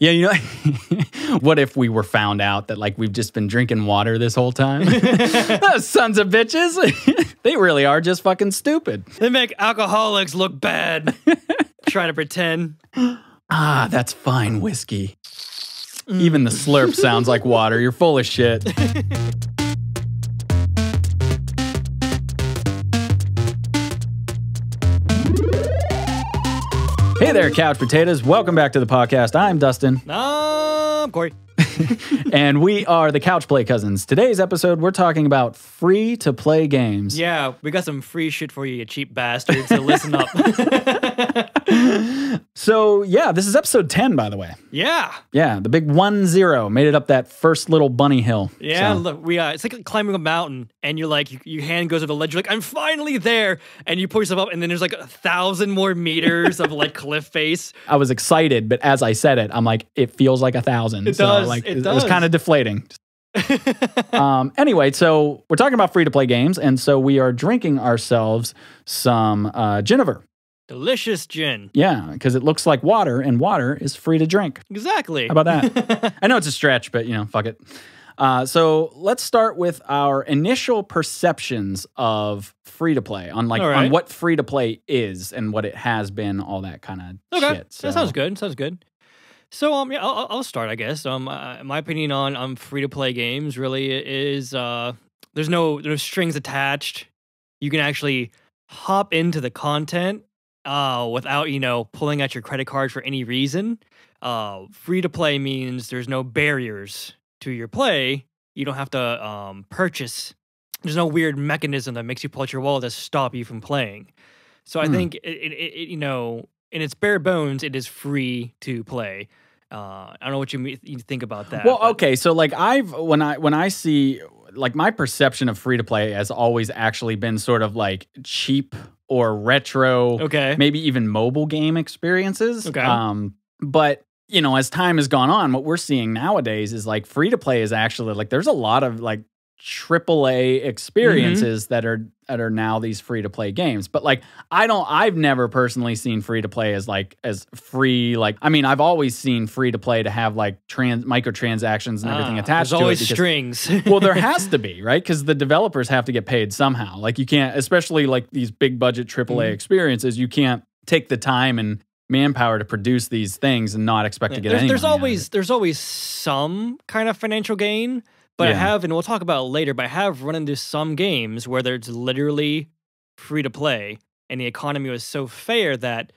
Yeah, you know, what if we were found out that like we've just been drinking water this whole time? Those sons of bitches, they really are just fucking stupid. They make alcoholics look bad. Trying to pretend. Ah, that's fine whiskey. Even the slurp sounds like water. You're full of shit. Hey there, couch potatoes. Welcome back to the podcast. I'm Dustin. I'm Corey. And we are the Couch Play Cousins. Today's episode, we're talking about free-to-play games. Yeah, we got some free shit for you, you cheap bastards, so listen up. So, yeah, this is episode 10, by the way. Yeah. Yeah, the big 1-0 made it up that first little bunny hill. Yeah, so. look, it's like climbing a mountain, and you're like, your hand goes to the ledge, you're like, I'm finally there, and you pull yourself up, and then there's like 1,000 more meters of like cliff face. I was excited, but as I said it, I'm like, it feels like 1,000. It does, like, it it does. was kind of deflating. Anyway, so we're talking about free-to-play games, and so we are drinking ourselves some Giniver. Delicious gin. Yeah, because it looks like water, and water is free to drink. Exactly. How about that? I know it's a stretch, but, you know, fuck it. So let's start with our initial perceptions of free-to-play, on on what free-to-play is and what it has been, all that kind of shit. So. That sounds good. Sounds good. So, yeah, I'll start, I guess. My opinion on free-to-play games really is there's no strings attached. You can actually hop into the content without, pulling out your credit card for any reason. Free-to-play means there's no barriers to your play. You don't have to purchase. There's no weird mechanism that makes you pull out your wallet to stop you from playing. So I think, in its bare bones, it is free to play. I don't know what you think about that. Well, okay, so like when I see, like, my perception of free to play has always actually been sort of like cheap or retro, maybe even mobile game experiences. But as time has gone on, what we're seeing nowadays is like free to play is actually like there's a lot of like AAA experiences that are now these free to play games. But like I've never personally seen free to play as free. Like, I mean, I've always seen free to play to have like microtransactions and everything attached to it. There's always strings. Well, there has to be, right? Because the developers have to get paid somehow. Like, you can't, especially like these big budget AAA experiences, you can't take the time and manpower to produce these things and not expect to get any money. There's always some kind of financial gain. But I have, and we'll talk about it later, but I have run into some games where there's literally free to play, and the economy was so fair that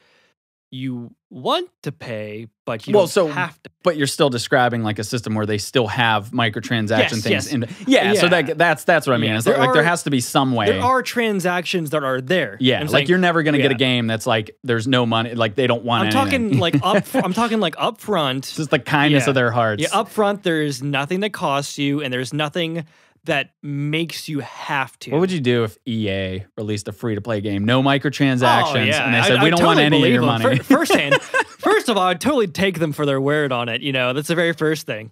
you want to pay, but you don't have to. But you're still describing like a system where they still have microtransaction things. Yes. So that's what I mean. Yeah. It's like there has to be some way. There are transactions that are there. Yeah, like you're never going to get a game that's like there's no money, like they don't want anything. I'm talking like upfront. It's just the kindness of their hearts. Yeah, upfront there's nothing that costs you, and there's nothing that makes you have to. What would you do if EA released a free-to-play game? No microtransactions. And they said, we don't want any of your money. First of all, I'd totally take them for their word on it. That's the very first thing.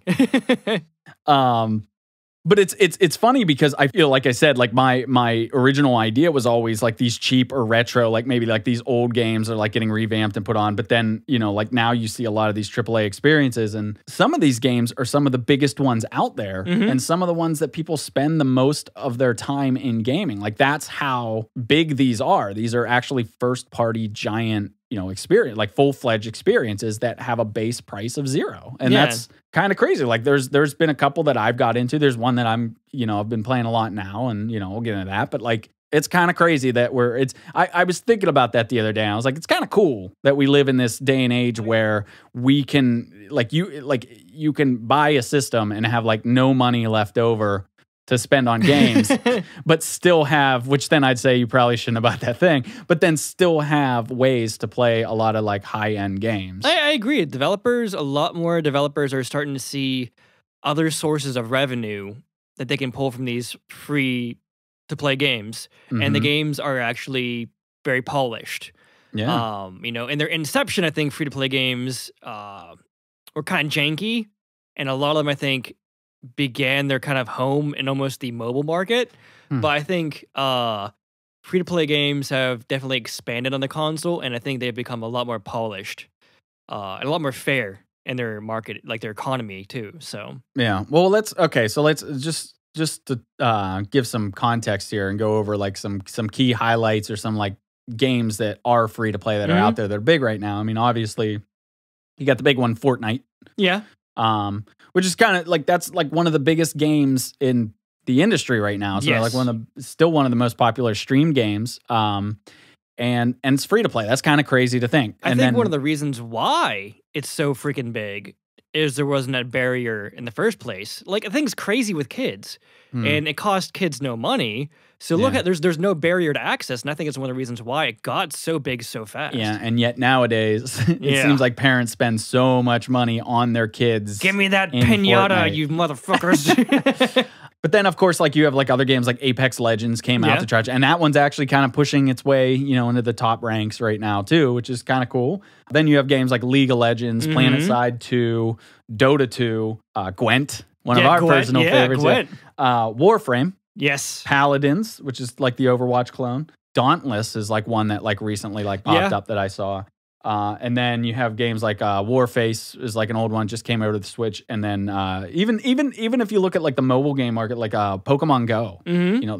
But it's funny because I feel, like I said, like my original idea was always like these cheap or retro, like maybe like these old games are like getting revamped and put on. But then, like now you see a lot of these AAA experiences, and some of these games are some of the biggest ones out there, and some of the ones that people spend the most of their time in gaming. Like, that's how big these are. These are actually first party giant experience, like full-fledged experiences that have a base price of $0. And that's kind of crazy. Like, there's been a couple that I've got into. There's one that I'm, I've been playing a lot now, and, we'll get into that. But like, it's kind of crazy that I was thinking about that the other day. I was like, it's kind of cool that we live in this day and age where we can, you can buy a system and have like no money left over to spend on games, but still have, which then I'd say you probably shouldn't have bought that thing, but then still have ways to play a lot of like high-end games. I agree. A lot more developers are starting to see other sources of revenue that they can pull from these free-to-play games, and the games are actually very polished. Yeah. In their inception, I think free-to-play games were kind of janky, and a lot of them, I think, began their kind of home in almost the mobile market. But I think free-to-play games have definitely expanded on the console, and I think they've become a lot more polished and a lot more fair and their market, like their economy too. So Yeah. Well, let's just to give some context here and go over like some key highlights or some like games that are free to play that are out there that are big right now. I mean, obviously, you got the big one, Fortnite. yeah, Which is kind of like that's like one of the biggest games in the industry right now. So like still one of the most popular stream games. And it's free to play. That's kind of crazy to think. I think one of the reasons why it's so freaking big is there wasn't a barrier in the first place. Like, I think it's crazy with kids, and it cost kids no money. So look at there's no barrier to access, and I think it's one of the reasons why it got so big so fast. Yeah, and yet nowadays it seems like parents spend so much money on their kids. Give me that pinata, Fortnite. you motherfuckers. But then, of course, like you have like other games like Apex Legends came out to try, and that one's actually kind of pushing its way, into the top ranks right now too, which is kind of cool. Then you have games like League of Legends, PlanetSide 2, Dota 2, Gwent, one of our personal favorites. Gwent. Warframe. Yes. Paladins, which is like the Overwatch clone. Dauntless is like one that like recently like popped up that I saw. And then you have games like Warface is like an old one, just came over to the Switch. And then even if you look at like the mobile game market, like Pokemon Go,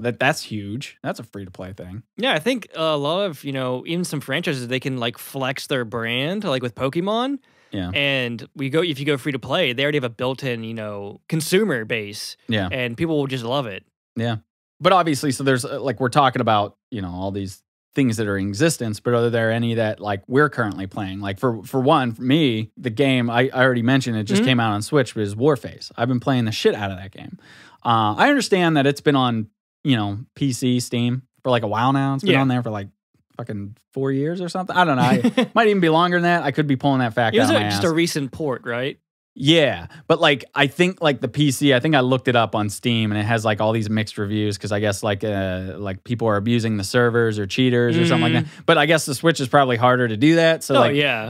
that's huge. That's a free to play thing. Yeah, I think a lot of even some franchises, they can like flex their brand, like with Pokemon. Yeah. And if you go free to play, they already have a built-in consumer base. Yeah. And people will just love it. Yeah. But obviously, so there's like we're talking about all these things that are in existence, but are there any that like we're currently playing? Like for one, for me, the game I already mentioned, it just came out on Switch, was Warface. I've been playing the shit out of that game. I understand that it's been on PC, Steam for like a while now. It's been on there for like fucking 4 years or something. I don't know. It might even be longer than that. I could be pulling that fact out of my ass. Just a recent port, right? Yeah, but like I think like the PC, I think I looked it up on Steam, and it has like all these mixed reviews because I guess like people are abusing the servers or cheaters or something like that. But I guess the Switch is probably harder to do that. So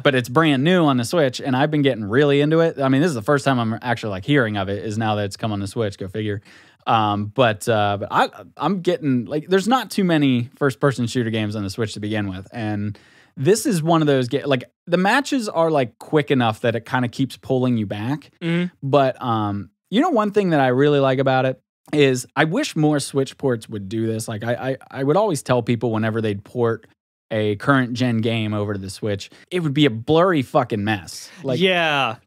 but it's brand new on the Switch, and I've been getting really into it. I mean, this is the first time I'm actually like hearing of it, is now that it's come on the Switch. Go figure. But I'm getting like there's not too many first person shooter games on the Switch to begin with, and this is one of those games. Like the matches are like quick enough that it kind of keeps pulling you back. But one thing that I really like about it is I wish more Switch ports would do this. Like I would always tell people whenever they'd port a current gen game over to the Switch, it would be a blurry fucking mess. Like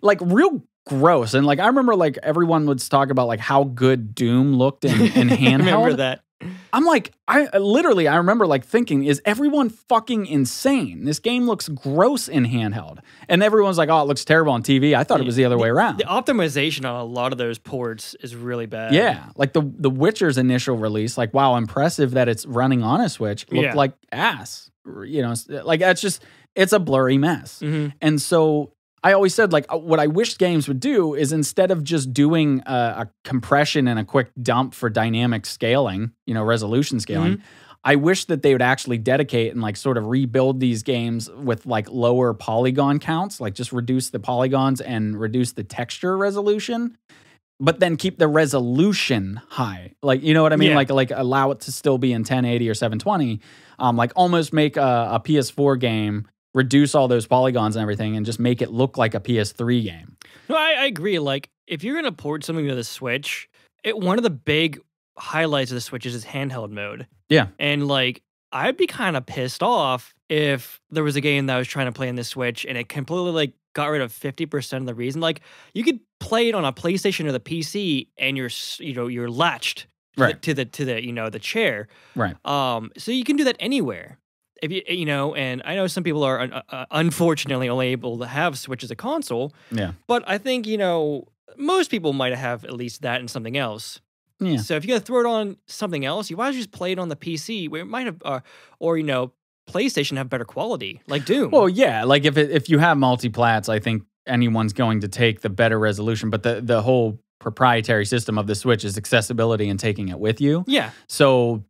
like real gross. And like I remember like everyone would talk about like how good Doom looked in handheld. I remember that. I'm like, I remember like thinking, is everyone fucking insane? This game looks gross in handheld. And everyone's like, oh, it looks terrible on TV. I thought it was the other way around. The optimization on a lot of those ports is really bad. Yeah. Like the Witcher's initial release, like, wow, impressive that it's running on a Switch, looked like ass. Like it's a blurry mess. And so I always said, like, what I wish games would do is instead of just doing a compression and a quick dump for dynamic scaling, resolution scaling, I wish that they would actually dedicate and like sort of rebuild these games with like lower polygon counts, like just reduce the polygons and reduce the texture resolution, but then keep the resolution high. Like, you know what I mean? Like allow it to still be in 1080 or 720, like almost make a PS4 game, reduce all those polygons and everything, and just make it look like a PS3 game. No, I agree. Like, if you're going to port something to the Switch, one of the big highlights of the Switch is its handheld mode. Yeah. And, like, I'd be kind of pissed off if there was a game that I was trying to play on the Switch and it completely, like, got rid of 50% of the reason. Like, you could play it on a PlayStation or the PC and you're latched to the chair. Right. So you can do that anywhere. If and I know some people are unfortunately only able to have Switch as a console. Yeah. But I think, most people might have at least that and something else. Yeah. So if you're going to throw it on something else, you might just play it on the PC where it might have, PlayStation have better quality, like Doom. Well, yeah. Like if you have multi-plats, I think anyone's going to take the better resolution. But the whole proprietary system of the Switch is accessibility and taking it with you. Yeah. So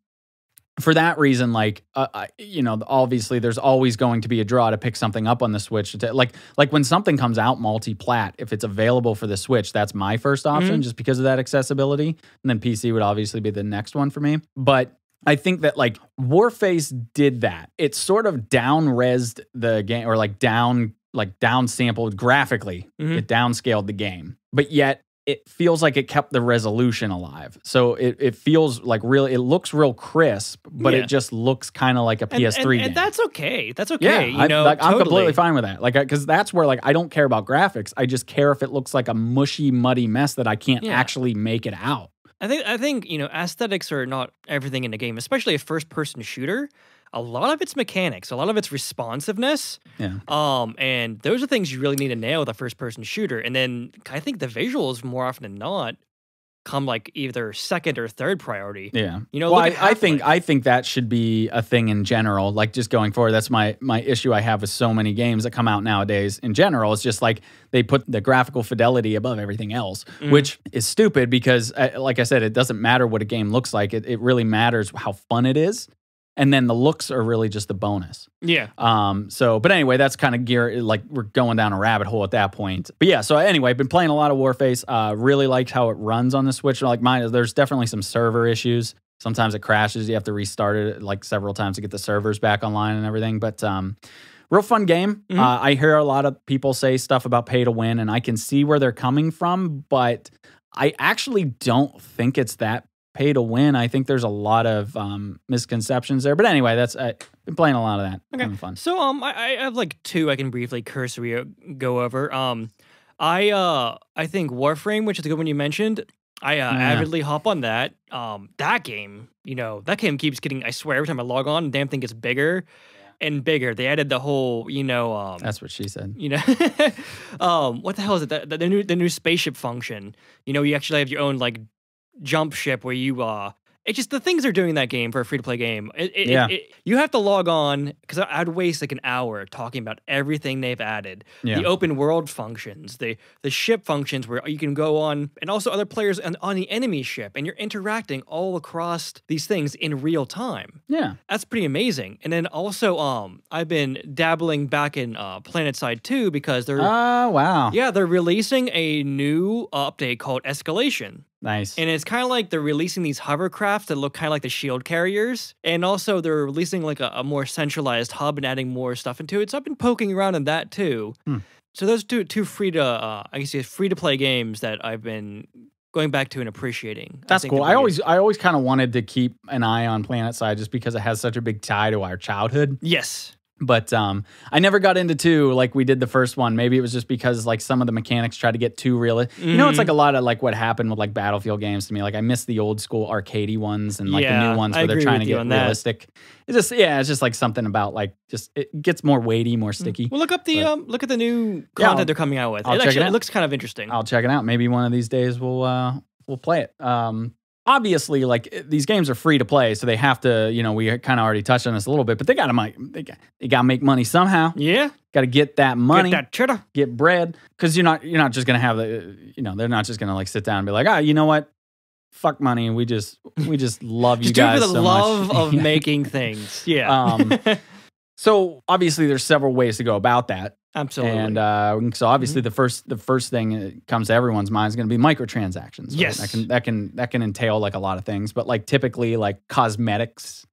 for that reason, like, obviously there's always going to be a draw to pick something up on the Switch. Like when something comes out multi-plat, if it's available for the Switch, that's my first option just because of that accessibility. And then PC would obviously be the next one for me. But I think that like Warface did that. It sort of down-resed the game, or like down like downsampled graphically. It downscaled the game, but yet it feels like it kept the resolution alive. So it feels like it looks real crisp, but it just looks kind of like a PS3 game. And that's okay. That's okay. Yeah, I'm completely fine with that. Like, because that's where like I don't care about graphics. I just care if it looks like a mushy, muddy mess that I can't actually make it out. I think aesthetics are not everything in the game, especially a first-person shooter. A lot of it's mechanics, a lot of it's responsiveness. Yeah. And those are things you really need to nail with a first-person shooter. And then I think the visuals, more often than not, come like either second or third priority. Yeah. Well, I think that should be a thing in general. Like just going forward, that's my issue I have with so many games that come out nowadays. In general, it's just like they put the graphical fidelity above everything else, which is stupid because, like I said, it doesn't matter what a game looks like. It really matters how fun it is. And then the looks are really just a bonus. Yeah. But anyway, that's kind of like we're going down a rabbit hole at that point. But yeah, so anyway, been playing a lot of Warface. Really liked how it runs on the Switch. Like mine, there's definitely some server issues. Sometimes it crashes. You have to restart it like several times to get the servers back online and everything. But real fun game. I hear a lot of people say stuff about pay to win, and I can see where they're coming from. But I actually don't think it's that pay to win. I think there's a lot of misconceptions there. But anyway, I've been playing a lot of that. Okay. Kind of fun. So I have like two I can briefly cursory go over. I think Warframe, which is the good one you mentioned. I avidly hop on that. That game, that game keeps getting, I swear, every time I log on, the damn thing gets bigger and bigger. They added the whole, that's what she said. What the hell is it? The new spaceship function. You actually have your own like jump ship where you it's just the things they're doing in that game for a free-to-play game. You have to log on, because I'd waste like an hour talking about everything they've added. The open world functions, the ship functions where you can go on, and also other players on the enemy ship, and you're interacting all across these things in real time. Yeah. That's pretty amazing. And then also, I've been dabbling back in PlanetSide 2 because they're... Oh, wow. Yeah, they're releasing a new update called Escalation. Nice. And it's kind of like they're releasing these hovercrafts that look kind of like the shield carriers. And also they're releasing like a more centralized hub and adding more stuff into it. So I've been poking around in that too. So those two free to play games that I've been going back to and appreciating. That's cool. I always kind of wanted to keep an eye on PlanetSide just because it has such a big tie to our childhood. Yes. But I never got into 2 like we did the first one. Maybe it was just because like some of the mechanics tried to get too real. It's like a lot of like what happened with like Battlefield games to me. Like I miss the old school arcadey ones and like the new ones where they're trying to get realistic. It's just like something about like it gets more weighty, more sticky. Well, look at the new content they're coming out with. It looks kind of interesting. I'll check it out. Maybe one of these days we'll play it. Obviously, like these games are free to play, so they have to. We kind of already touched on this a little bit, but they got to make money somehow. Yeah, got to get that money, get that cheddar, get bread. Because you're not just gonna have they're not just gonna like sit down and be like, you know what, fuck money. We just love you guys so much. Just do it for the love of making things. Yeah. So obviously, there's several ways to go about that. Absolutely. And so obviously the first thing that comes to everyone's mind is going to be microtransactions. Right? Yes. That can entail like a lot of things, but like typically like cosmetics.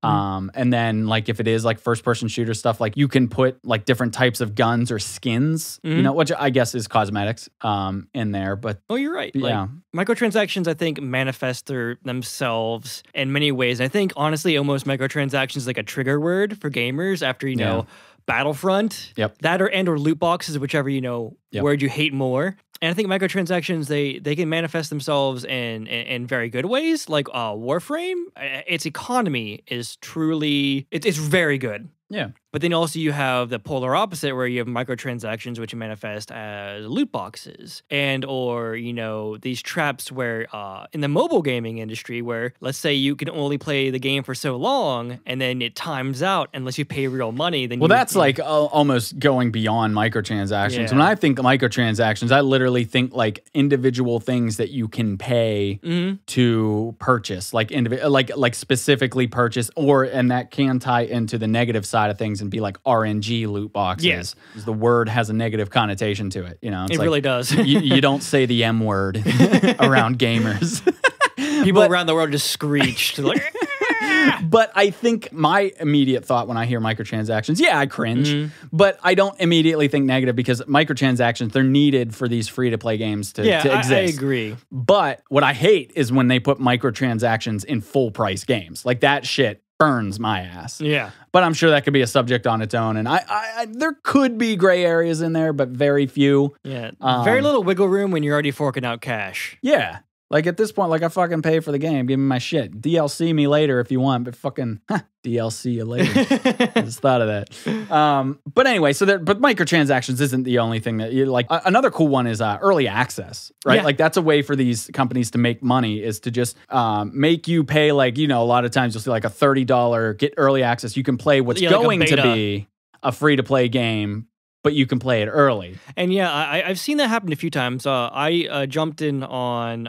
And then like if it is like first person shooter stuff, like you can put like different types of guns or skins, which I guess is cosmetics in there. But you're right. Like, microtransactions I think manifest themselves in many ways. I think honestly almost microtransactions is like a trigger word for gamers after Battlefront, that or loot boxes, whichever word you hate more. And I think microtransactions they can manifest themselves in very good ways. Like Warframe, its economy is truly it's very good. Yeah. But then also you have the polar opposite where you have microtransactions which manifest as loot boxes or these traps where in the mobile gaming industry where let's say you can only play the game for so long and then it times out unless you pay real money. Then that's like almost going beyond microtransactions. Yeah. When I think microtransactions, I literally think like individual things that you can pay to purchase, like specifically purchase, and that can tie into the negative side of things and be like RNG loot boxes. Yes. The word has a negative connotation to it. It really does. you don't say the M word around gamers. People around the world just screeched. Like, But I think my immediate thought when I hear microtransactions, yeah, I cringe, but I don't immediately think negative because microtransactions, they're needed for these free-to-play games to exist. I agree. But what I hate is when they put microtransactions in full-price games. Like that shit burns my ass. Yeah. But I'm sure that could be a subject on its own. And I there could be gray areas in there, but very few. Yeah. Very little wiggle room when you're already forking out cash. Yeah. Like at this point, like I fucking pay for the game. Give me my shit. DLC me later if you want, but fucking DLC you later. I just thought of that. But anyway, but microtransactions isn't the only thing that you like. Another cool one is early access, right? Yeah. Like that's a way for these companies to make money is to just make you pay like, a lot of times you'll see like a $30 get early access. You can play what's going to be a free-to-play game, but you can play it early. And yeah, I've seen that happen a few times. I jumped in on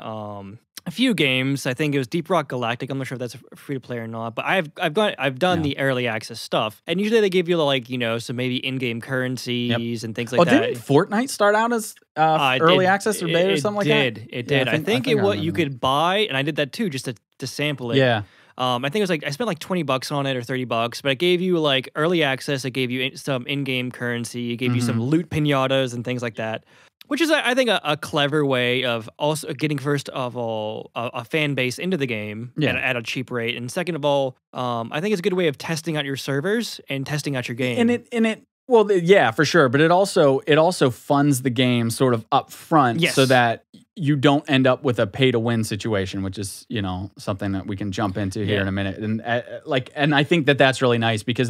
a few games. I think it was Deep Rock Galactic. I'm not sure if that's free to play or not, but I've done the early access stuff. And usually they give you like, some maybe in-game currencies and things like that. Didn't Fortnite start out as early access or beta or something like that? It did. I think you could buy, and I did that too, just to sample it. Yeah. I think it was like I spent like $20 on it or $30, but it gave you like early access. It gave you some in-game currency. It gave you some loot pinatas and things like that, which is I think a clever way of also getting first of all a fan base into the game at a cheap rate, and second of all, I think it's a good way of testing out your servers and testing out your game. Well, yeah, for sure. But it also funds the game sort of up front so that you don't end up with a pay to win situation, which is, something that we can jump into here in a minute. And and I think that's really nice because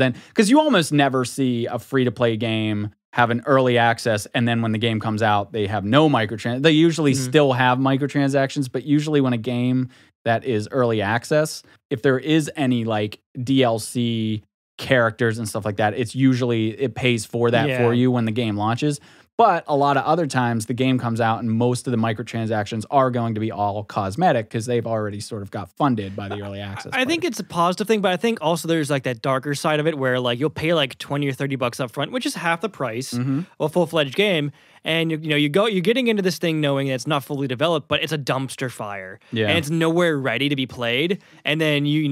you almost never see a free to play game have an early access and then when the game comes out, they have no microtransactions. They usually still have microtransactions, but usually when a game that is early access, if there is any like DLC characters and stuff like that, it pays for that for you when the game launches. But a lot of other times the game comes out and most of the microtransactions are going to be all cosmetic because they've already sort of got funded by the early access. I think it's a positive thing, but I think also there's like that darker side of it where like you'll pay like 20 or $30 up front, which is half the price of a full-fledged game. And you're getting into this thing knowing that it's not fully developed, but it's a dumpster fire. Yeah. And it's nowhere ready to be played. And then you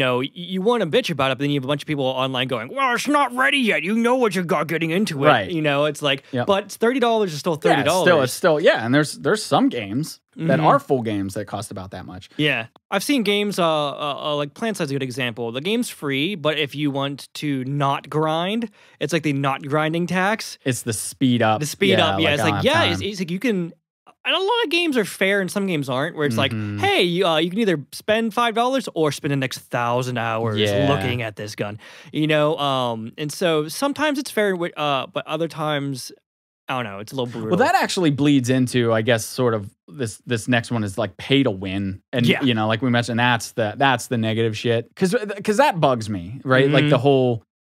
want to bitch about it, but then you have a bunch of people online going, well, it's not ready yet. You know what you got getting into it. Right. It's like, but $30 is still $30. Yeah, it's still, and there's some games that are full games that cost about that much. Yeah. I've seen games, like PlanetSide's a good example. The game's free, but if you want to not grind, it's like the not grinding tax. It's the speed up. It's like, it's like you can, and a lot of games are fair and some games aren't, where it's like, hey, you can either spend $5 or spend the next 1,000 hours looking at this gun, and so sometimes it's fair, but other times, I don't know, it's a little brutal. Well, that actually bleeds into, I guess, sort of this next one is like pay to win. And, like we mentioned, that's the negative shit. Because that bugs me, right? Like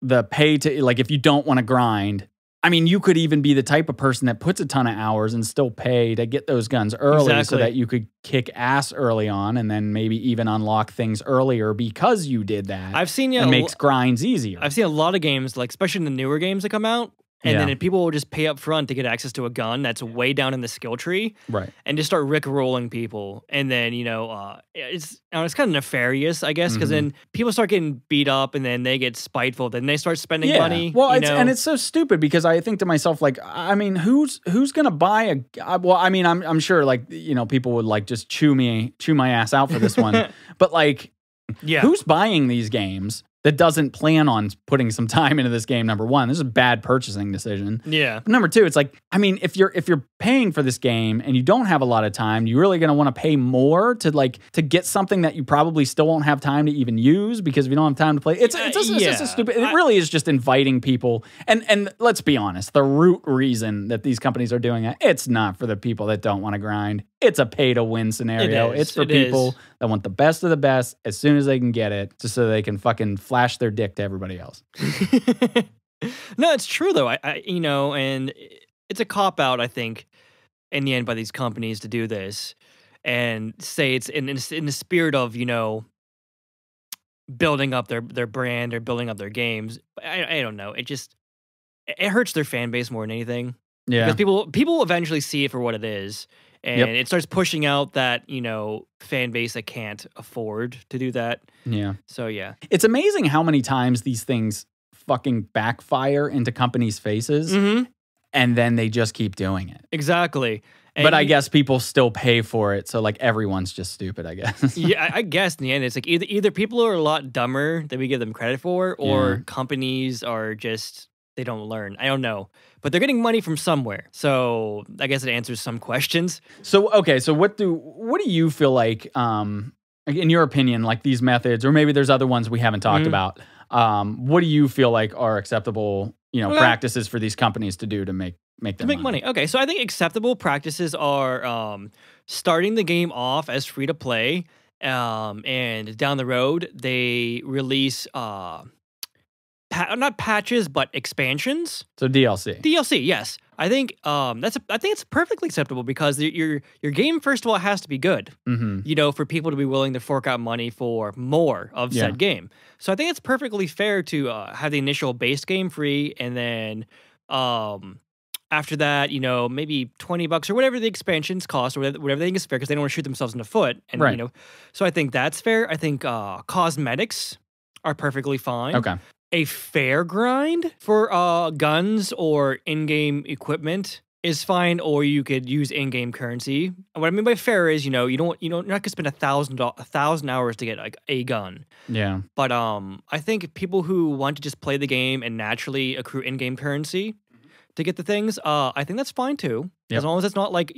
the pay to, like if you don't want to grind, I mean, you could even be the type of person that puts a ton of hours and still pay to get those guns early so that you could kick ass early on and then maybe even unlock things earlier because you did that. I've seen it makes grinds easier. I've seen a lot of games, like especially in the newer games that come out, and then people will just pay up front to get access to a gun that's way down in the skill tree, right? And just start rickrolling people, and then it's kind of nefarious, I guess, because then people start getting beat up, and then they get spiteful, then they start spending money. Well, it's so stupid because I think to myself, like, I mean, who's gonna buy a? Well, I mean, I'm sure like people would like just chew my ass out for this one, but like, who's buying these games that doesn't plan on putting some time into this game? Number one, this is a bad purchasing decision. Yeah. But number two, it's like, I mean, if you're paying for this game and you don't have a lot of time, you're really going to want to pay more to get something that you probably still won't have time to even use because if you don't have time to play. It's just a stupid. It really is just inviting people. And let's be honest, the root reason that these companies are doing it, it's not for the people that don't want to grind. It's a pay to win scenario. It's for people that want the best of the best as soon as they can get it, just so they can fucking flash their dick to everybody else. No, it's true though. And it's a cop out, I think, in the end by these companies to do this and say it's in the spirit of building up their brand or building up their games. I don't know. It hurts their fan base more than anything. Yeah, because people eventually see it for what it is. and it starts pushing out that fan base that can't afford to do that. Yeah. So yeah, it's amazing how many times these things fucking backfire into companies' faces, and then they just keep doing it. Exactly. And but I guess people still pay for it, so like everyone's just stupid, I guess. Yeah, I guess in the end, it's like either people are a lot dumber than we give them credit for, or companies are just they don't learn. I don't know, but they're getting money from somewhere, so I guess it answers some questions. So okay, so what do you feel like, in your opinion, like these methods, or maybe there's other ones we haven't talked about? What do you feel like are acceptable, practices for these companies to do to make money? Okay, so I think acceptable practices are starting the game off as free to play, and down the road they release not patches but expansions. So DLC. DLC, yes. I think I think it's perfectly acceptable because your game, first of all, has to be good. For people to be willing to fork out money for more of said game. So I think it's perfectly fair to have the initial base game free, and then after that, maybe $20 or whatever the expansions cost, or whatever they think is fair, because they don't want to shoot themselves in the foot. And so I think that's fair. I think cosmetics are perfectly fine. Okay. A fair grind for guns or in-game equipment is fine, or you could use in-game currency. And what I mean by fair is, you're not gonna spend 1,000 hours to get like a gun. Yeah. But I think people who want to just play the game and naturally accrue in-game currency to get the things, I think that's fine too. As long as it's not like,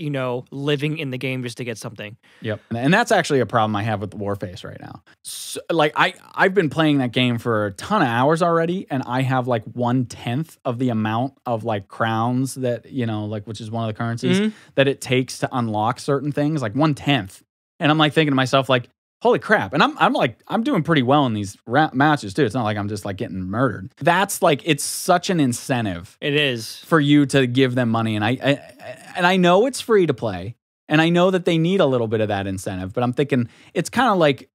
living in the game just to get something. Yep. And that's actually a problem I have with the Warface right now. So, like, I've been playing that game for a ton of hours already, and I have like 1/10 of the amount of like crowns that, like, which is one of the currencies that it takes to unlock certain things, like 1/10. And I'm like thinking to myself, like, holy crap. And I'm doing pretty well in these matches too. It's not like I'm just like getting murdered. That's like, it's such an incentive. It is. For you to give them money. And I know it's free to play. And I know that they need a little bit of that incentive. But I'm thinking it's kind of like,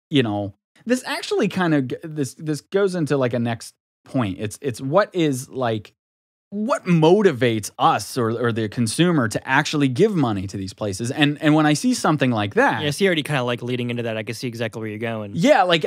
this actually kind of, this goes into like a next point. It's what motivates us or the consumer to actually give money to these places. And when I see something like that, yeah, so you're already kind of like leading into that. I can see exactly where you're going. Yeah, like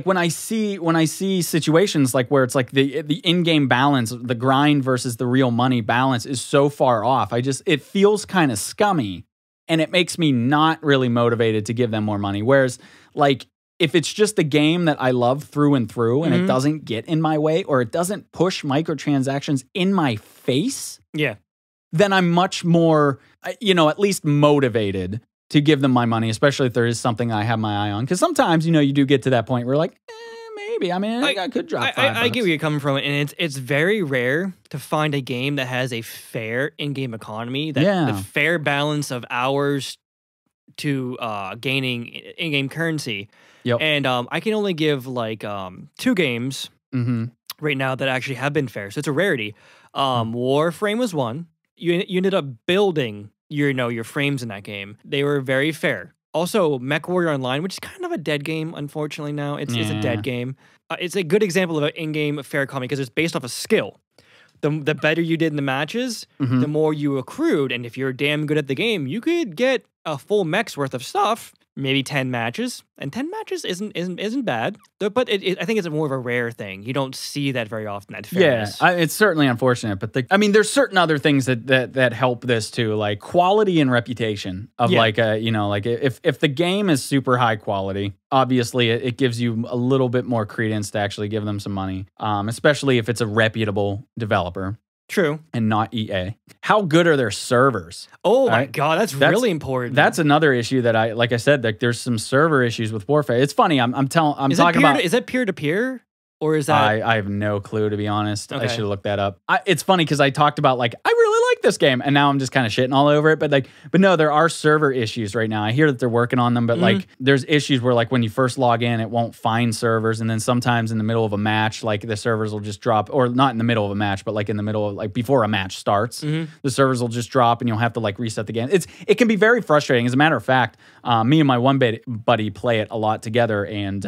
when I see situations like where it's like the in-game balance, the grind versus the real money balance is so far off. It feels kind of scummy, and it makes me not really motivated to give them more money. Whereas like, if it's just a game that I love through and through, and it doesn't get in my way, or it doesn't push microtransactions in my face, then I'm much more, at least motivated to give them my money, especially if there is something I have my eye on. Because sometimes, you do get to that point where like, maybe. I mean, I could drop $5. I get where you're coming from, and it's very rare to find a game that has a fair in-game economy, that the fair balance of hours to gaining in-game currency. Yep. And I can only give like 2 games right now that actually have been fair. So it's a rarity. Warframe was one. You ended up building your frames in that game. They were very fair. Also, MechWarrior Online, which is kind of a dead game, unfortunately now. It's a dead game. It's a good example of an in-game fair economy because it's based off of skill. The better you did in the matches, the more you accrued. And if you're damn good at the game, you could get a full mech's worth of stuff. Maybe 10 matches, and 10 matches isn't bad. But I think it's more of a rare thing. You don't see that very often. That fairness. Yeah, it's certainly unfortunate. But there's certain other things that help this too, like quality and reputation of if the game is super high quality, obviously it gives you a little bit more credence to actually give them some money, especially if it's a reputable developer. True. And not EA. How good are their servers? Oh my God, that's really important. That's another issue that like I said, there's some server issues with Warfare. It's funny, I'm talking about. Is that peer-to-peer? Or is that? I have no clue, to be honest. Okay. I should have looked that up. It's funny because I talked about like, I really like this game, and now I'm just kind of shitting all over it. But no, there are server issues right now. I hear that they're working on them, but like there's issues where like when you first log in, it won't find servers. And then sometimes in the middle of a match, like the servers will just drop, or not in the middle of a match, but like in the middle of like before a match starts, the servers will just drop and you'll have to like reset the game. It can be very frustrating. As a matter of fact, me and my one buddy play it a lot together, and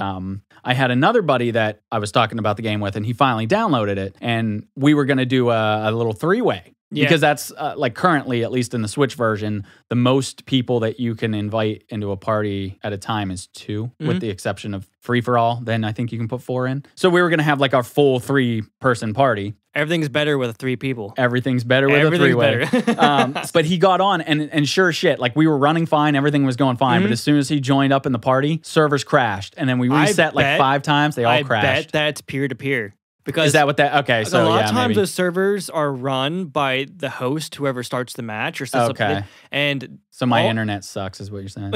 I had another buddy that I was talking about the game with, and he finally downloaded it, and we were going to do a little 3-way. Yeah. Because that's like currently, at least in the Switch version, the most people that you can invite into a party at a time is 2, with the exception of free for all. Then I think you can put 4 in. So we were going to have like our full 3-person party. Everything's better with 3 people. Everything's better with a 3-way. But he got on, and sure shit, like we were running fine, everything was going fine. But as soon as he joined up in the party, servers crashed, and then we reset like 5 times. They all crashed. I bet that's peer to peer. Because is that what that? Okay, so a lot yeah, of times maybe. those servers are run by the host, whoever starts the match or sets up and so my internet sucks, is what you're saying.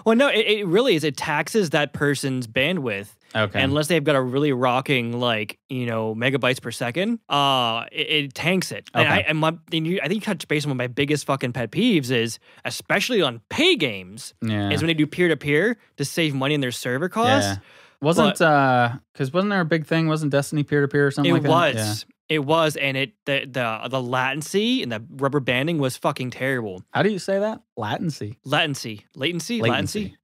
Well, no, it really is. It taxes that person's bandwidth. Okay. Unless they've got a really rocking, like, megabytes per second, it tanks it. Okay. And I think you touched base on one of my biggest fucking pet peeves is, especially on pay games, is when they do peer to peer to save money in their server costs. Yeah. Wasn't there a big thing? Wasn't Destiny peer to peer or something like that? It was. Yeah. It was, and the latency and the rubber banding was fucking terrible. How do you say that? Latency. Latency. I think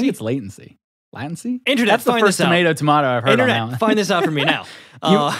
it's latency. Latency? Internet. That's the first tomato I've heard Internet, on that. find this out for me now.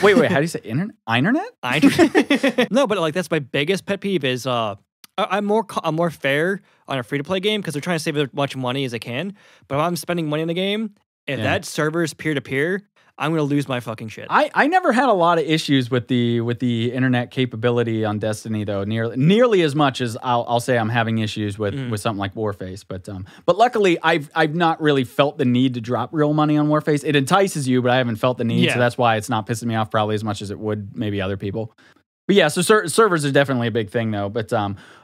Wait, how do you say internet? Internet? No, but like that's my biggest pet peeve is I'm more fair on a free to play game because they're trying to save as much money as they can. But if I'm spending money in the game, if that server is peer to peer, I'm gonna lose my fucking shit. I never had a lot of issues with the internet capability on Destiny though, nearly as much as I'll say I'm having issues with something like Warface. But luckily I've not really felt the need to drop real money on Warface. It entices you, but I haven't felt the need, so that's why it's not pissing me off probably as much as it would maybe other people. But yeah, so servers are definitely a big thing though. But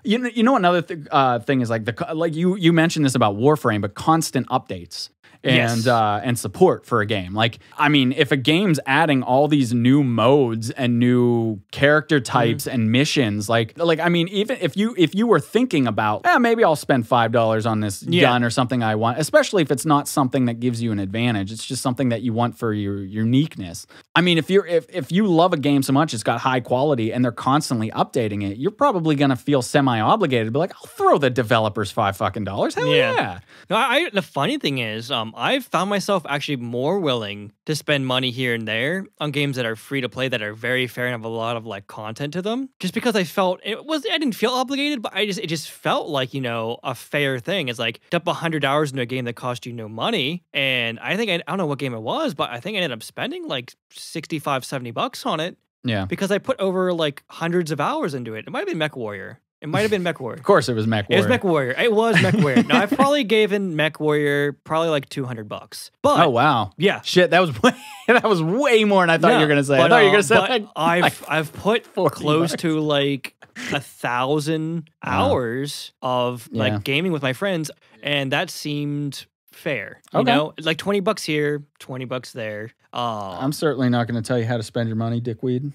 you know another thing is like you mentioned this about Warframe, but constant updates. And support for a game. Like, I mean, if a game's adding all these new modes and new character types and missions, like I mean, even if you were thinking about, maybe I'll spend $5 on this gun or something I want, especially if it's not something that gives you an advantage, it's just something that you want for your uniqueness. I mean, if you love a game so much, it's got high quality and they're constantly updating it, you're probably gonna feel semi-obligated to be like, I'll throw the developers $5 Hell yeah. No, the funny thing is, I've found myself actually more willing to spend money here and there on games that are free to play that are very fair and have a lot of like content to them. Just because I didn't feel obligated, but it just felt like, a fair thing. It's like dump 100 hours into a game that cost you no money. And I don't know what game it was, but I think I ended up spending like $65-$70 on it. Yeah. Because I put over like hundreds of hours into it. It might have been MechWarrior. It might have been MechWarrior. Of course it was MechWarrior. It was MechWarrior. It was MechWarrior. Now, I've probably given MechWarrior probably like $200. But oh, wow. Yeah. Shit, that was way more than I thought you were going to say. But, I thought you were going to say I've put close to like 1,000 hours of like gaming with my friends, and that seemed fair. You know? Like $20 here, $20 there. I'm certainly not going to tell you how to spend your money, dickweed.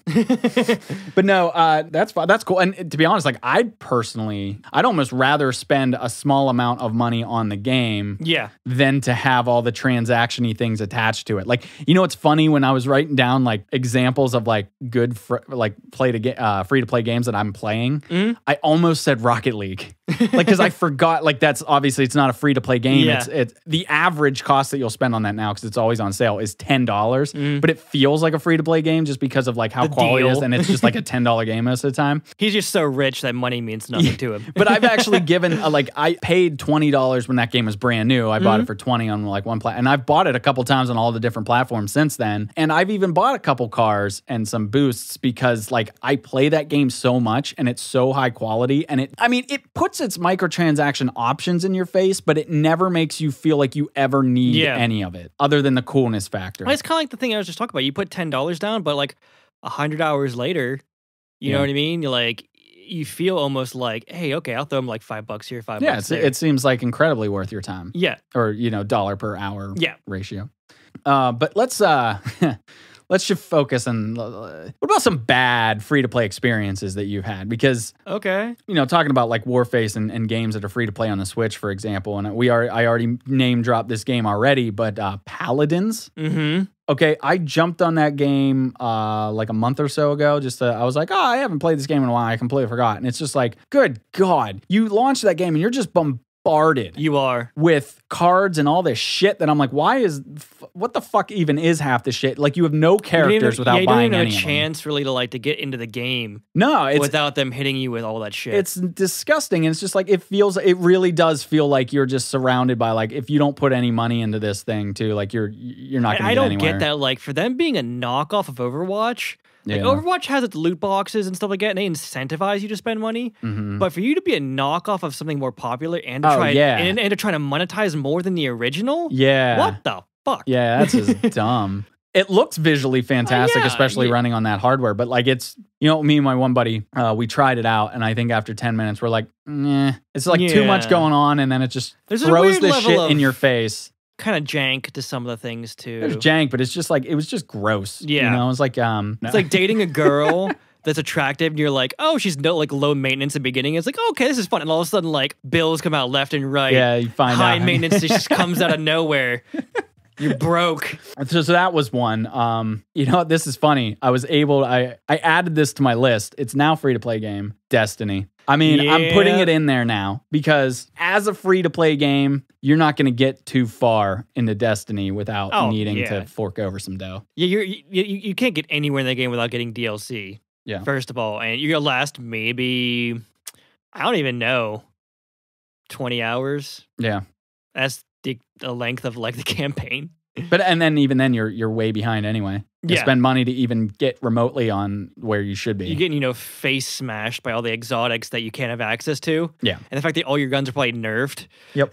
But no, that's fine. That's cool. And to be honest, like I'd almost rather spend a small amount of money on the game than to have all the transaction-y things attached to it. Like, it's funny when I was writing down like examples of like good free-to-play games that I'm playing, I almost said Rocket League. Like, because I forgot, like that's obviously it's not a free-to-play game. Yeah. It's the average cost that you'll spend on that now, because it's always on sale, is $10. But it feels like a free-to-play game just because of like how quality it is, and it's just like a $10 game most of the time. He's just so rich that money means nothing to him. But I've actually given I paid $20 when that game was brand new. I bought it for $20 on like one platform, and I've bought it a couple times on all the different platforms since then. And I've even bought a couple cars and some boosts because like I play that game so much and it's so high quality, and it puts its microtransaction options in your face, but it never makes you feel like you ever need any of it other than the coolness factor. Well, it's kind of like the thing I was just talking about. You put $10 down, but like 100 hours later, you know what I mean? You're like, you feel almost like, hey, okay, I'll throw them like $5 here, $5 there. It seems like incredibly worth your time. Yeah. Or, dollar per hour ratio. But let's just focus on what about some bad free-to-play experiences that you've had? Because, talking about like Warface and games that are free-to-play on the Switch, for example, and I already name-dropped this game already, but Paladins. Okay, I jumped on that game like a month or so ago. I was like, I haven't played this game in a while. I completely forgot. And it's just like, good God, you launched that game and you're just bombarded. You are. With cards and all this shit that I'm like, what the fuck even is half the shit? Like, you have no characters without buying any of them. You don't even have a chance really to get into the game. No, without them hitting you with all that shit. It's disgusting, and it's just like it really does feel like you're just surrounded by, like, if you don't put any money into this thing too, like you're not going to get anywhere. I don't get that. Like, for them being a knockoff of Overwatch. Like, Overwatch has its loot boxes and stuff like that, and they incentivize you to spend money. But for you to be a knockoff of something more popular and to try and to try to monetize more than the original, what the fuck? Yeah, that's just dumb. It looks visually fantastic, especially running on that hardware. But like, it's, me and my one buddy, we tried it out, and I think after 10 minutes, we're like, it's like too much going on, and then it just throws this shit in your face. Kind of jank to some of the things too. There's jank, but it's just like, it was just gross. Yeah, it's like it's like dating a girl that's attractive, and you're like, oh, she's like low maintenance at the beginning. It's like, okay, this is fun, and all of a sudden, like, bills come out left and right. Yeah, you find high maintenance just comes out of nowhere. You're broke. So that was one. This is funny. I added this to my list. It's now free-to-play game, Destiny. I mean, I'm putting it in there now because as a free-to-play game, you're not going to get too far into Destiny without needing to fork over some dough. Yeah, you can't get anywhere in the game without getting DLC. Yeah. First of all, and you're going to last maybe, I don't even know, 20 hours. Yeah. That's the length of like the campaign. But even then you're way behind anyway. You spend money to even get remotely on where you should be. You're getting, face smashed by all the exotics that you can't have access to. Yeah. And the fact that all your guns are probably nerfed. Yep.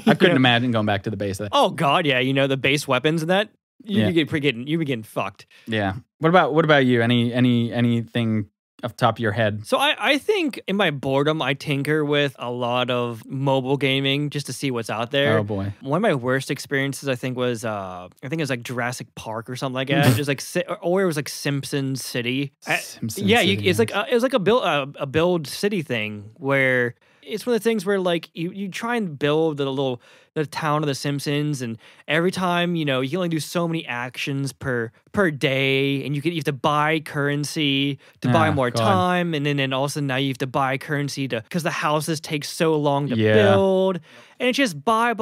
I couldn't imagine going back to the base of that. Oh god, yeah. The base weapons and that. You'd be getting fucked. Yeah. What about you? Anything off the top of your head? So I think in my boredom, I tinker with a lot of mobile gaming just to see what's out there. Oh boy. One of my worst experiences, I think, was it was like Jurassic Park or something like that. It was like, or it was like Simpsons City. It's like a build city thing where it's one of the things where like you try and build the town of the Simpsons, and every time, you can only do so many actions per day, and you have to buy currency to buy more time, and then all of a sudden now you have to buy currency because the houses take so long to build, and it's just buy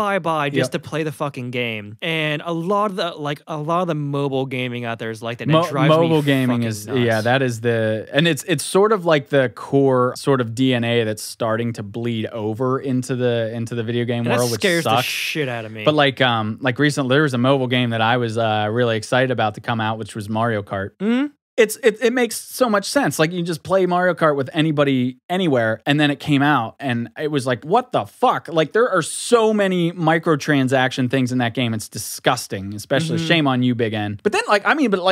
just to play the fucking game. And a lot of the mobile gaming out there is like that. And it drives mobile me gaming is nuts. That is and it's sort of like the core sort of DNA that's starting to bleed over into the video game world, which sucks. Shit out of me. But like recently there was a mobile game that I was really excited about to come out, which was Mario Kart. Mm-hmm. It makes so much sense. Like, you just play Mario Kart with anybody anywhere, and then it came out and it was like, what the fuck? Like, there are so many microtransaction things in that game. It's disgusting, especially shame on you, Big N. But then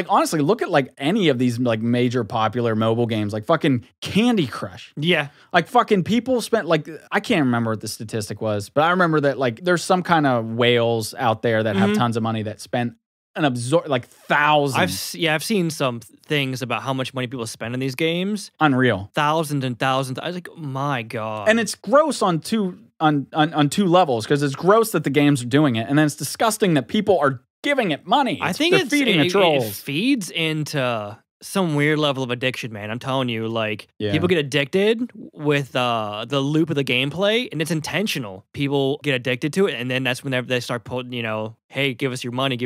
honestly, look at like any of these like major popular mobile games, like fucking Candy Crush. Yeah. Like fucking people spent like, I can't remember what the statistic was, but I remember that like there's some kind of whales out there that have tons of money that spent like thousands. I've seen some things about how much money people spend in these games. Unreal. Thousands and thousands. I was like, my god. And it's gross on two levels, because it's gross that the games are doing it, and then it's disgusting that people are giving it money. I think they're feeding the trolls. It feeds into some weird level of addiction, man. I'm telling you, like, people get addicted with the loop of the gameplay, and it's intentional. People get addicted to it, and then that's when they start putting, hey, give us your money.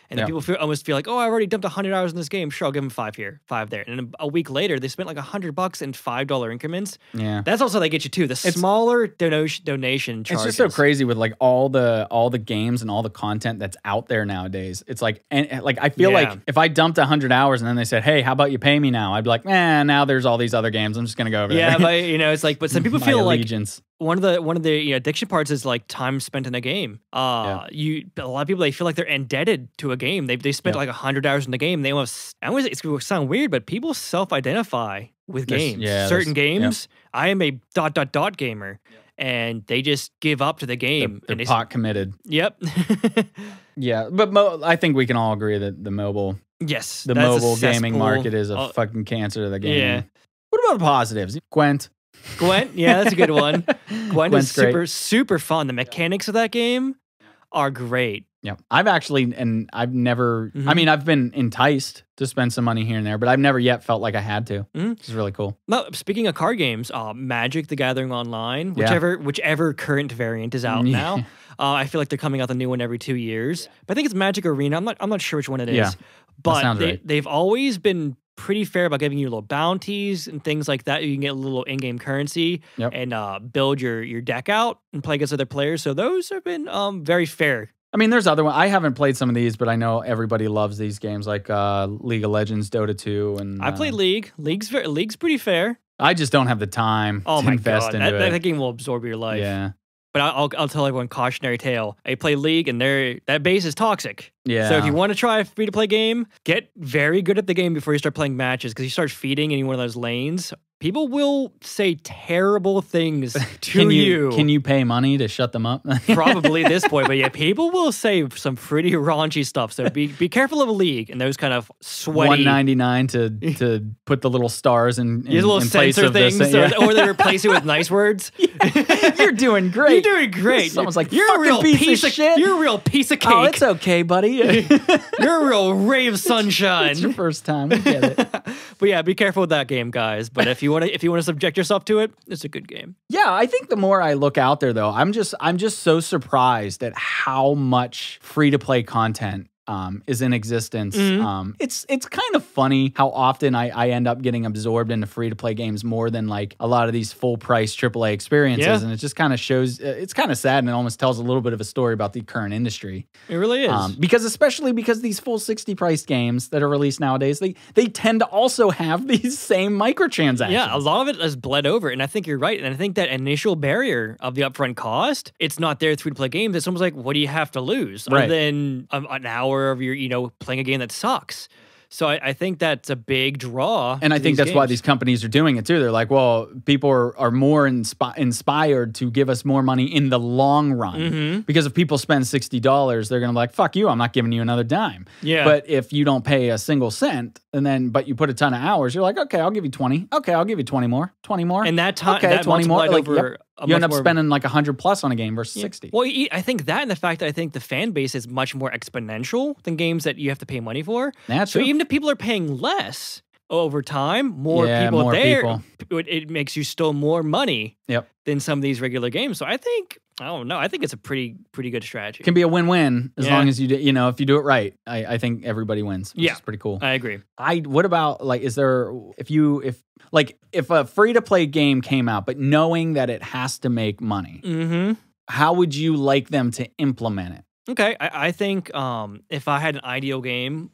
And then people almost feel like, oh, I already dumped 100 hours in this game. Sure, I'll give them 5 here, 5 there. And then a week later, they spent like $100 in $5 increments. Yeah. That's also how they get you too. The smaller donation charges. It's just so crazy with like all the games and all the content that's out there nowadays. It's like, and like, I feel like if I dumped 100 hours and then they said, hey, how about you pay me now? I'd be like, now there's all these other games. I'm just going to go over there. Yeah, but it's like, but some people feel allegiance. Like, one of the addiction parts is like time spent in a game. A lot of people, they feel like they're indebted to a game. They spent like 100 hours in the game. They almost, it's going to sound weird, but people self-identify with games. Certain games. I am a ... gamer, and they just give up to the game. They're pot committed. Yep. Yeah, but I think we can all agree that the mobile mobile gaming market is a fucking cancer to the game. Yeah. What about the positives? Gwent, yeah, that's a good one. Gwent is Gwent's super fun. The mechanics of that game are great. Yep. I've never, Mhm. I mean, I've been enticed to spend some money here and there, but I've never yet felt like I had to. Mhm. Which is really cool. Well, speaking of card games, Magic: The Gathering Online, Yeah. whichever current variant is out now, I feel like they're coming out the new one every 2 years. But I think it's Magic Arena. I'm not sure which one it is. Yeah, that But sounds right. they've always been pretty fair about giving you little bounties and things like that. You can get a little in-game currency Yep. and build your deck out and play against other players. So those have been very fair. I mean, there's other ones. I haven't played some of these, but I know everybody loves these games like League of Legends, Dota 2. And I played League. League's pretty fair. I just don't have the time to invest into it. That game will absorb your life. Yeah. But I'll tell everyone cautionary tale. I play League and that base is toxic. Yeah. So if you want to try a free-to-play game, get very good at the game before you start playing matches because you start feeding in one of those lanes. People will say terrible things to you. Can you pay money to shut them up? Probably at this point, but yeah, people will say some pretty raunchy stuff. So be careful of League and those kind of sweaty $1.99 to put the little stars in little in place censor of things, this. Yeah. or they replace it with nice words. You're doing great. You're doing great. Someone's like, you're a real piece of shit. You're a real piece of cake. Oh, it's okay, buddy. You're a real ray of sunshine. It's your first time. We get it. But yeah, be careful with that game, guys. But if you want to subject yourself to it, it's a good game. Yeah, I think the more I look out there, though, I'm just so surprised at how much free-to-play content is in existence. Mhm. It's kind of funny how often I end up getting absorbed into free-to-play games more than like a lot of these full-price AAA experiences, Yeah. and it just kind of shows. It's kind of sad, and it almost tells a little bit of a story about the current industry. It really is. Especially because these full 60 price games that are released nowadays, they tend to also have these same microtransactions. Yeah, a lot of it has bled over, and I think you're right. And I think that initial barrier of the upfront cost, it's not there with free-to-play games. It's almost like, what do you have to lose? Right. Other than an hour of your, playing a game that sucks. So I think that's a big draw. And I think that's why these companies are doing it too. They're like, well, people are more inspired to give us more money in the long run. Mm-hmm. Because if people spend $60, they're going to be like, fuck you, I'm not giving you another dime. Yeah. But if you don't pay a single cent, but you put a ton of hours, you're like, okay, I'll give you 20. Okay, I'll give you 20 more. 20 more. And that time, okay, that 20 more. multiplied Like, over yep. a You end much up more- spending like 100 plus on a game versus 60. Well, I think that and the fact that I think the fan base is much more exponential than games that you have to pay money for. That's So true. even if people are paying less over time, more Yeah, people more there, people. it makes you still more money Yep. than some of these regular games. So I don't know. I think it's a pretty good strategy. It can be a win-win as Yeah. long as you if you do it right. I think everybody wins, which Yeah. is pretty cool. I agree. What about like, is there, if a free-to-play game came out, but knowing that it has to make money, Mm-hmm. how would you like them to implement it? Okay, I think if I had an ideal game,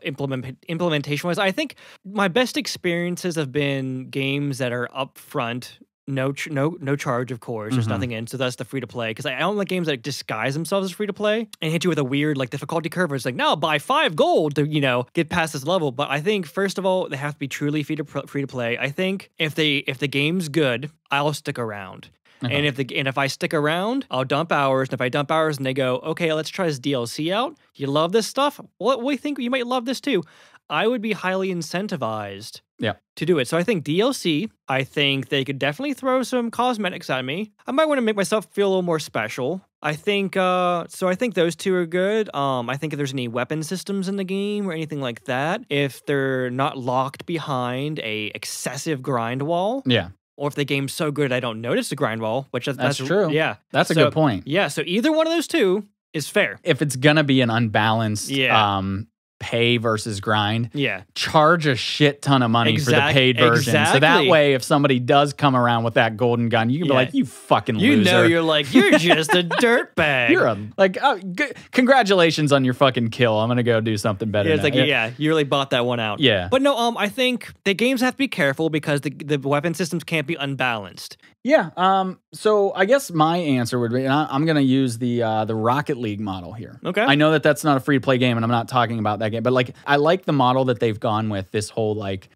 implementation-wise, I think my best experiences have been games that are upfront, no charge, of course. There's Mhm. nothing in, so that's the free-to-play. Because I don't like games that disguise themselves as free-to-play and hit you with a weird like difficulty curve where it's like, now buy 5 gold to get past this level. But I think first of all, they have to be truly free-to-play. I think if the game's good, I'll stick around. Okay. And if I stick around, I'll dump hours. And if I dump hours and they go, okay, let's try this DLC out. You love this stuff? What do you think? You might love this too. I would be highly incentivized Yeah. to do it. So I think DLC, I think they could definitely throw some cosmetics at me. I might want to make myself feel a little more special. I think, so I think those two are good. I think if there's any weapon systems in the game or anything like that, if they're not locked behind a excessive grind wall, Yeah. or if the game's so good I don't notice the grind wall, which that's true. Yeah. That's a So, good point. Yeah, so either one of those two is fair. If it's going to be an unbalanced Yeah. pay versus grind, Yeah. charge a shit ton of money for the paid version. So that exactly. way, if somebody does come around with that golden gun, you can be Yeah. like, you fucking You loser. know you're just a dirtbag. You're congratulations on your fucking kill. I'm going to go do something better Yeah, it's now. like, you really bought that one out. Yeah. But no, I think the games have to be careful because the weapon systems can't be unbalanced. Yeah. So I guess my answer would be, and I'm going to use the Rocket League model here. Okay. I know that that's not a free to play game, and I'm not talking about that game, but like I like the model that they've gone with. This whole like,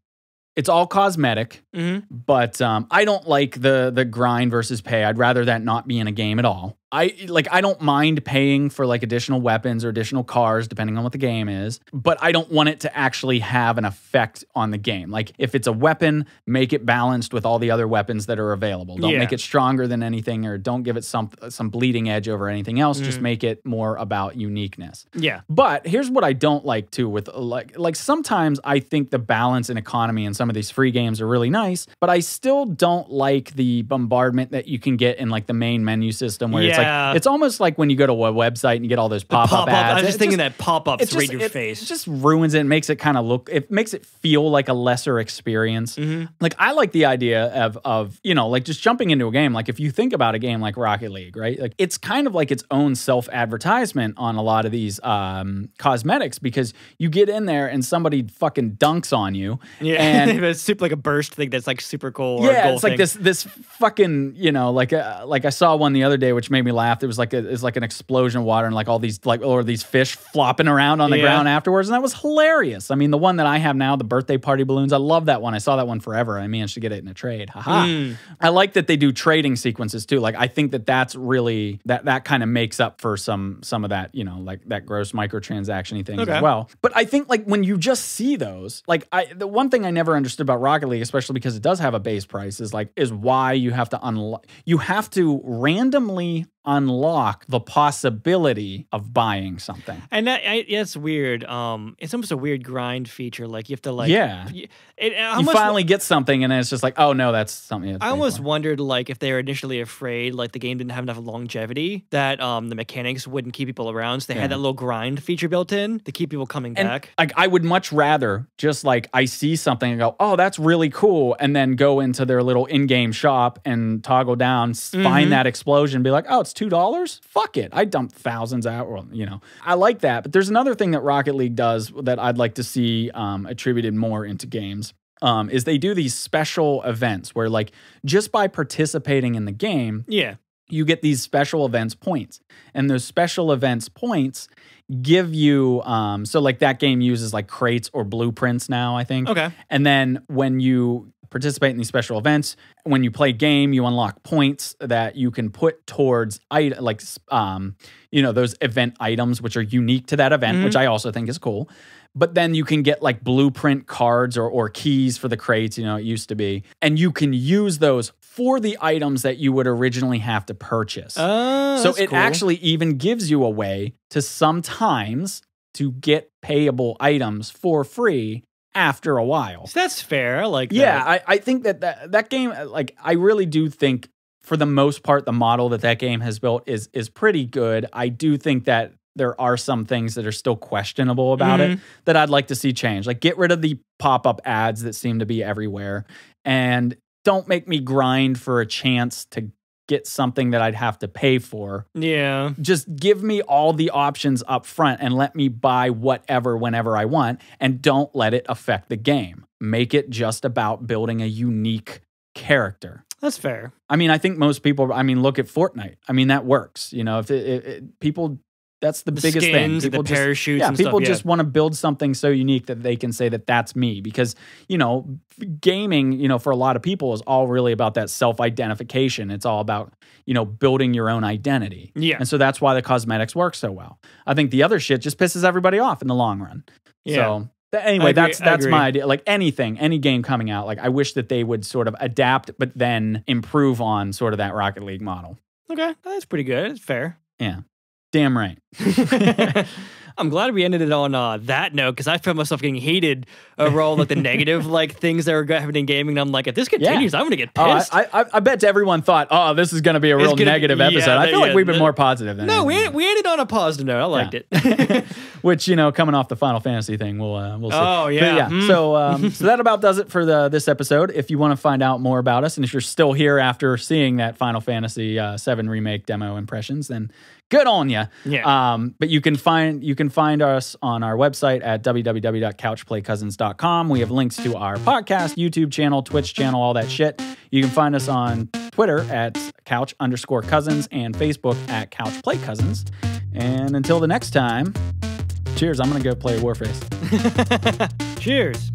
it's all cosmetic, Mm-hmm. but I don't like the grind versus pay. I'd rather that not be in a game at all. I don't mind paying for like additional weapons or additional cars depending on what the game is, but I don't want it to actually have an effect on the game. Like if it's a weapon, make it balanced with all the other weapons that are available. Don't make it stronger than anything, or don't give it some bleeding edge over anything else. Just make it more about uniqueness. Yeah. But here's what I don't like too with like sometimes I think the balance and economy in some of these free games are really nice, but I still don't like the bombardment that you can get in like the main menu system where it's like it's almost like when you go to a website and you get all those pop-up ads. I was just thinking that pop-ups right in your face. It just ruins it and makes it kind of look, it makes it feel like a lesser experience. Like I like the idea of, you know, like just jumping into a game. Like if you think about a game like Rocket League, right? Like it's kind of like its own self-advertisement on a lot of these cosmetics, because you get in there and somebody fucking dunks on you. Yeah, and it's super like a burst thing that's like super cool. Yeah, it's like this fucking, you know, like I saw one the other day which made me laugh. It was like an explosion of water and like all these these fish flopping around on the ground afterwards, and that was hilarious. I mean, the one that I have now, the birthday party balloons, I love that one. I saw that one forever. I managed to get it in a trade. Haha. I like that they do trading sequences too. Like I think that's really that kind of makes up for some of that, you know, like that gross microtransaction-y thing as well. But I think like when you just see those, like the one thing I never understood about Rocket League, especially because it does have a base price, is why you have to unlock. You have to randomly unlock the possibility of buying something. And that's weird. It's almost a weird grind feature. Like you have to like you finally get something and then it's just like, oh no, that's something. I almost wondered like if they were initially afraid like the game didn't have enough longevity, that the mechanics wouldn't keep people around, so they had that little grind feature built in to keep people coming back. Like I would much rather just like I see something and go, oh, that's really cool, and then go into their little in-game shop and toggle down, find that explosion, be like, oh, it's $2? Fuck it. I dumped thousands out. Well, you know, I like that. But there's another thing that Rocket League does that I'd like to see attributed more into games. Is they do these special events where like just by participating in the game, you get these special events points. And those special events points give you, so like that game uses like crates or blueprints now, I think. Okay. And then when you participate in these special events, when you play game, you unlock points that you can put towards you know, those event items which are unique to that event, which I also think is cool. But then you can get like blueprint cards or keys for the crates, you know, it used to be. And you can use those for the items that you would originally have to purchase. So it actually even gives you a way to sometimes to get payable items for free after a while. So that's fair. I like that. Yeah, I think that game, like, I really do think for the most part, the model that game has built is pretty good. I do think that there are some things that are still questionable about it that I'd like to see change. Like, get rid of the pop-up ads that seem to be everywhere, and don't make me grind for a chance to get something that I'd have to pay for. Yeah. Just give me all the options up front and let me buy whatever whenever I want, and don't let it affect the game. Make it just about building a unique character. That's fair. I mean, I think most people, I mean, look at Fortnite. I mean, that works. You know, if people, that's the biggest skins, thing. People the parachutes and people stuff, just want to build something so unique that they can say that that's me. Because, you know, gaming, you know, for a lot of people is all really about that self-identification. It's all about, you know, building your own identity. Yeah. And so that's why the cosmetics work so well. I think the other shit just pisses everybody off in the long run. Yeah. So anyway, that's my idea. Like any game coming out, like I wish that they would sort of adapt, but then improve on sort of that Rocket League model. Okay, that's pretty good. It's fair. Yeah. Damn right. I'm glad we ended it on that note, because I found myself getting hated over all like the negative like things that were happening in gaming. And I'm like, if this continues, I'm gonna get pissed. I bet everyone thought, oh, this is gonna be a real negative episode. I feel like we've been more positive than anything. we ended on a positive note. I liked it. Which, you know, coming off the Final Fantasy thing, we'll see. Oh yeah. But, so that about does it for this episode. If you want to find out more about us, and if you're still here after seeing that Final Fantasy VII Remake demo impressions, then good on you. Yeah. But you can find us on our website at www.couchplaycousins.com. We have links to our podcast, YouTube channel, Twitch channel, all that shit. You can find us on Twitter at couch_cousins and Facebook at couchplaycousins. And until the next time, cheers. I'm going to go play Warface. Cheers.